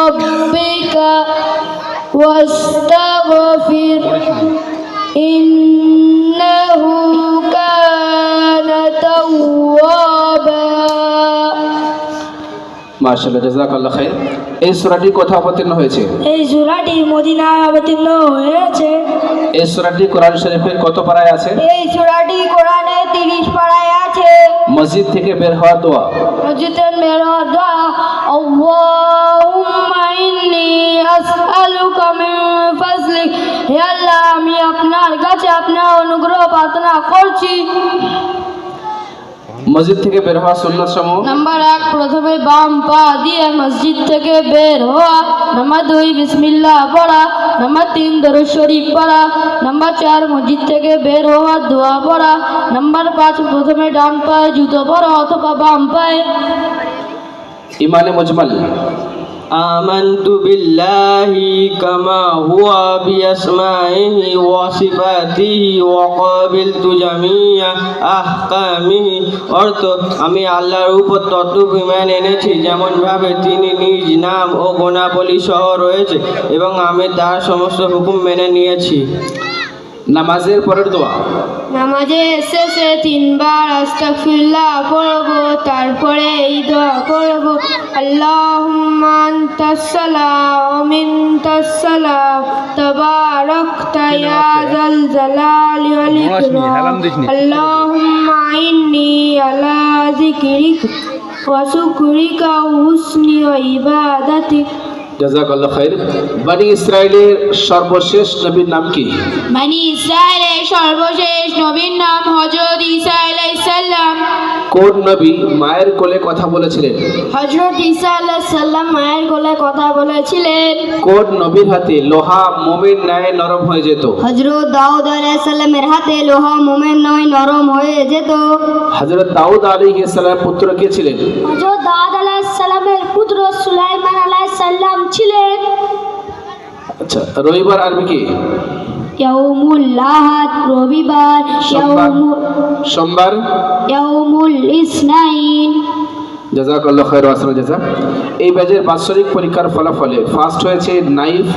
ربك واستغفر إنه كان توابا মাশাআল্লাহ, জাযাকাল্লাহ খাইর। এই সূরাটি কোথায় অবতীর্ণ হয়েছে? এই সূরাটি মদিনায় অবতীর্ণ হয়েছে। এই সূরাটি কোরআন শরীফের কত পারায় আছে? এই সূরাটি কোরআনে 30 পারায় আছে। মসজিদ থেকে বের হওয়ার দোয়া। মসজিদের বের হওয়ার দোয়া, আল্লাহুম্মা ইন্নী আসআলুকা মিন ফাজলিক, হে আল্লাহ আমি আপনার কাছে আপনার অনুগ্রহ প্রার্থনা করছি। মসজিদ থেকে বের হওয়া সুন্নাত সমূহ। নাম্বার 1, প্রথমে বাম পা দিয়ে মসজিদ থেকে বের হওয়া। নাম্বার 2, বিসমিল্লাহ পড়া। নাম্বার 3, দরুদ শরীফ পড়া। নাম্বার 4, মসজিদ থেকে বের হওয়ার দোয়া পড়া। নাম্বার 5, প্রথমে ডান পায়ে জুতো পরা অথবা বাম পায়ে। ইমানে মুজমাল। آمنت بالله كما هو بأسمائه وصفاته وقابلت جميع أحكامه। অর্থ, আমি আল্লাহর উপর তদ্রূপ ঈমান এনেছি যেমনভাবে তিনি নিজ নাম ও গুণাবলী সহ রয়েছে, এবং আমি তার সমস্ত হুকুম মেনে নিয়েছি। নামাজের পরের দোয়া। নামাজের শেষে 3 বার আস্তাগফিরুল্লাহ পড়ব, তারপরে এই দোয়া পড়ব, আল্লাহুম্মা আনতাস সালাম ওয়া মিনকাস সালাম তাবারাকতা ইয়া যাল জালালি ওয়াল ইকরাম। আল্লাহুম্মা ইন্নী আলা যিকরিক ওয়া শুকরিকা ওয়া হুসনি ইবাদাতিক। জাযাকাল্লাহ খাইর। বনি ইসরাইলের সর্বশেষ নবীর নাম কি? বনি ইসরাইলের সর্বশেষ নবীর নাম হযরত ঈসা আলাইহিস সালাম। কোন নবী মায়ের কোলে কথা বলেছিলেন? হযরত ঈসা আলাইহিস সালাম মায়ের কোলে কথা বলেছিলেন। কোন নবীর হাতে লোহা মোমের ন্যায় নরম হয়ে যেত? হযরত দাউদ আলাইহিস সালামের হাতে লোহা মোমের ন্যায় নরম হয়ে যেত। হযরত দাউদ আলাইহিস সালামের পুত্র কে ছিলেন? হযরত দাউদ আলাইহিস সালামের পুত্র সুলাইমান আলাইহিস সালাম ছিলেন। আচ্ছা, রবিবার আরবি কি? ইয়াউমুল আহাদ রবিবার, সোমবার ইয়াউমুল ইসনাইন। জাযাকাল্লাহ খাইর ওয়া আহসানুল জাযা। এই ব্যাচের বাৎসরিক পরীক্ষার ফলাফলে ফার্স্ট হয়েছে নাইফ।